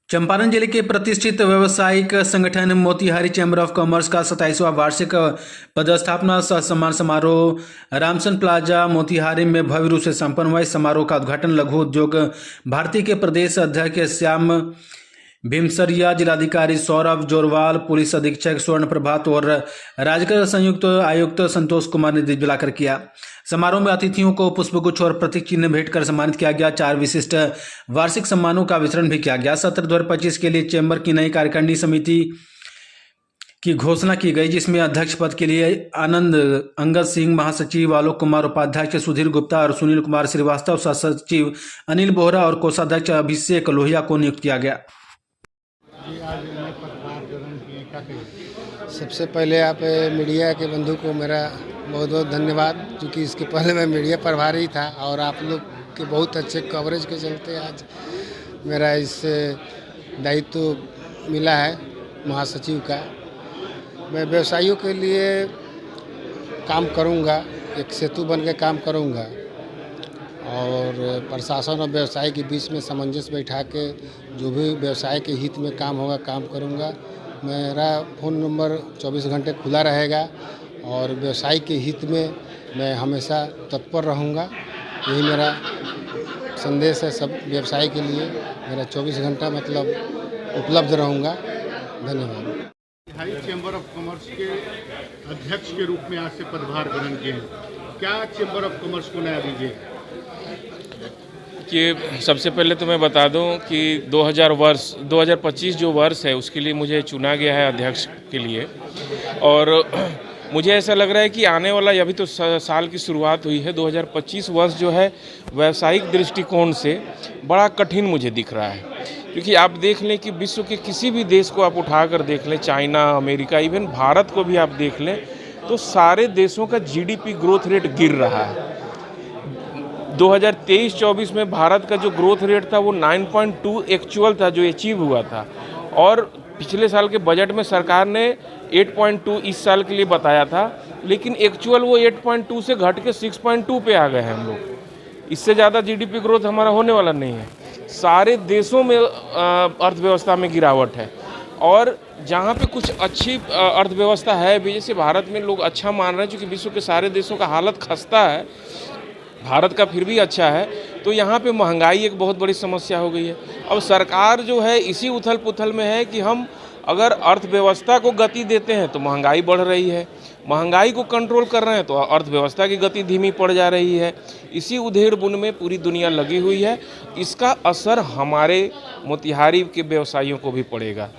चंपारण जिले के प्रतिष्ठित व्यावसायिक संगठन मोतिहारी चैम्बर ऑफ कॉमर्स का 27वां वार्षिक पदस्थापना सह सम्मान समारोह रामसन प्लाजा मोतिहारी में भव्य रूप से संपन्न हुआ। इस समारोह का उद्घाटन लघु उद्योग भारती के प्रदेश अध्यक्ष श्याम भीमसरिया, जिलाधिकारी सौरभ जोरवाल, पुलिस अधीक्षक स्वर्ण प्रभात और राजगढ़ संयुक्त आयुक्त संतोष कुमार ने दीप जलाकर किया। समारोह में अतिथियों को पुष्पगुच्छ और प्रतीक चिन्ह भेंट कर सम्मानित किया गया। 4 विशिष्ट वार्षिक सम्मानों का वितरण भी किया गया। सत्र 2025 के लिए चैम्बर की नई कार्यकारिणी समिति की घोषणा की गई, जिसमें अध्यक्ष पद के लिए आनंद अंगद सिंह, महासचिव आलोक कुमार उपाध्याय, सुधीर गुप्ता और सुनील कुमार श्रीवास्तव, सह सचिव अनिल बोहरा और कोषाध्यक्ष अभिषेक लोहिया को नियुक्त किया गया। सबसे पहले आप मीडिया के बंधु को मेरा बहुत बहुत धन्यवाद, क्योंकि इसके पहले मैं मीडिया प्रभारी था और आप लोग के बहुत अच्छे कवरेज के चलते आज मेरा इस दायित्व मिला है महासचिव का। मैं व्यवसायियों के लिए काम करूंगा, एक सेतु बन के काम करूंगा और प्रशासन और व्यवसाय के बीच में सामंजस्य बैठा के जो भी व्यवसाय के हित में काम होगा काम करूंगा। मेरा फ़ोन नंबर 24 घंटे खुला रहेगा और व्यवसाय के हित में मैं हमेशा तत्पर रहूंगा। यही मेरा संदेश है सब व्यवसाय के लिए। मेरा 24 घंटा मतलब उपलब्ध रहूंगा। धन्यवाद। मोतिहारी चैम्बर ऑफ कॉमर्स के अध्यक्ष के रूप में आज से पदभार ग्रहण किए, क्या चैम्बर ऑफ कॉमर्स को नया दीजिएगा? कि सबसे पहले तो मैं बता दूं कि 2025 जो वर्ष है उसके लिए मुझे चुना गया है अध्यक्ष के लिए। और मुझे ऐसा लग रहा है कि आने वाला अभी तो साल की शुरुआत हुई है, 2025 वर्ष जो है व्यावसायिक दृष्टिकोण से बड़ा कठिन मुझे दिख रहा है। क्योंकि आप देख लें कि विश्व के किसी भी देश को आप उठाकर देख लें, चाइना, अमेरिका, इवन भारत को भी आप देख लें, तो सारे देशों का जीडीपी ग्रोथ रेट गिर रहा है। 2023-24 में भारत का जो ग्रोथ रेट था वो 9.2 एक्चुअल था जो अचीव हुआ था, और पिछले साल के बजट में सरकार ने 8.2 इस साल के लिए बताया था, लेकिन एक्चुअल वो 8.2 से घट के 6.2 पे आ गए हैं हम लोग। इससे ज़्यादा जीडीपी ग्रोथ हमारा होने वाला नहीं है। सारे देशों में अर्थव्यवस्था में गिरावट है, और जहाँ पे कुछ अच्छी अर्थव्यवस्था है भी, जैसे भारत में लोग अच्छा मान रहे हैं, क्योंकि विश्व के सारे देशों का हालत खस्ता है, भारत का फिर भी अच्छा है, तो यहाँ पे महंगाई एक बहुत बड़ी समस्या हो गई है। अब सरकार जो है इसी उथल पुथल में है कि हम अगर अर्थव्यवस्था को गति देते हैं तो महंगाई बढ़ रही है, महंगाई को कंट्रोल कर रहे हैं तो अर्थव्यवस्था की गति धीमी पड़ जा रही है। इसी उधेड़ बुन में पूरी दुनिया लगी हुई है। इसका असर हमारे मोतिहारी के व्यवसायियों को भी पड़ेगा।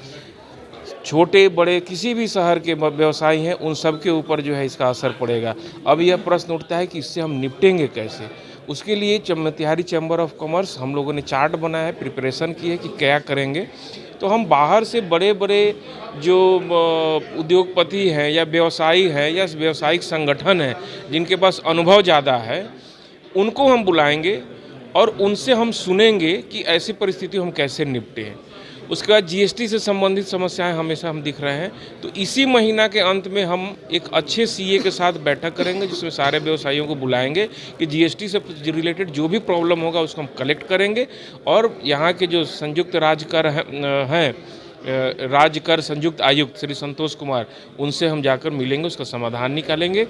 छोटे बड़े किसी भी शहर के व्यवसायी हैं, उन सब के ऊपर जो है इसका असर पड़ेगा। अब यह प्रश्न उठता है कि इससे हम निपटेंगे कैसे। उसके लिए मोतिहारी चैम्बर ऑफ कॉमर्स हम लोगों ने चार्ट बनाया है, प्रिपरेशन की है कि क्या करेंगे। तो हम बाहर से बड़े बड़े जो उद्योगपति हैं या व्यवसायी हैं या व्यावसायिक संगठन हैं जिनके पास अनुभव ज़्यादा है, उनको हम बुलाएंगे और उनसे हम सुनेंगे कि ऐसी परिस्थिति हम कैसे निपटें। उसके बाद जीएसटी से संबंधित समस्याएं हमेशा हम दिख रहे हैं, तो इसी महीना के अंत में हम एक अच्छे सीए के साथ बैठक करेंगे, जिसमें सारे व्यवसायियों को बुलाएंगे कि जीएसटी से रिलेटेड जो भी प्रॉब्लम होगा उसको हम कलेक्ट करेंगे, और यहाँ के जो संयुक्त राज्यकर हैं राज्यकर संयुक्त आयुक्त श्री संतोष कुमार, उनसे हम जाकर मिलेंगे, उसका समाधान निकालेंगे।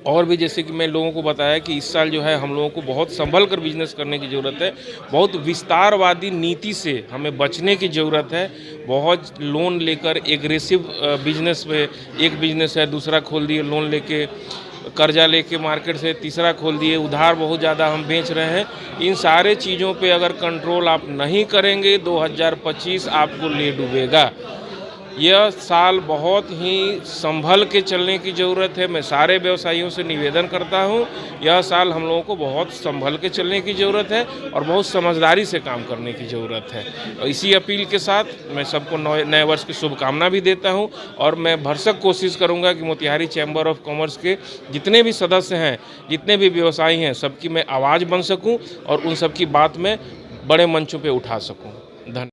और भी जैसे कि मैं लोगों को बताया कि इस साल जो है हम लोगों को बहुत संभल कर बिजनेस करने की ज़रूरत है। बहुत विस्तारवादी नीति से हमें बचने की ज़रूरत है। बहुत लोन लेकर एग्रेसिव बिजनेस में, एक बिजनेस है दूसरा खोल दिए, लोन लेके कर्जा लेके मार्केट से तीसरा खोल दिए, उधार बहुत ज़्यादा हम बेच रहे हैं। इन सारे चीज़ों पे अगर कंट्रोल आप नहीं करेंगे, 2025 आपको ले डूबेगा। यह साल बहुत ही संभल के चलने की ज़रूरत है। मैं सारे व्यवसायियों से निवेदन करता हूं, यह साल हम लोगों को बहुत संभल के चलने की ज़रूरत है और बहुत समझदारी से काम करने की ज़रूरत है। और इसी अपील के साथ मैं सबको नए वर्ष की शुभकामना भी देता हूं, और मैं भरसक कोशिश करूंगा कि मोतिहारी चैम्बर ऑफ कॉमर्स के जितने भी सदस्य हैं, जितने भी व्यवसायी हैं, सबकी मैं आवाज़ बन सकूँ और उन सबकी बात मैं बड़े मंचों पर उठा सकूँ। धन्यवाद।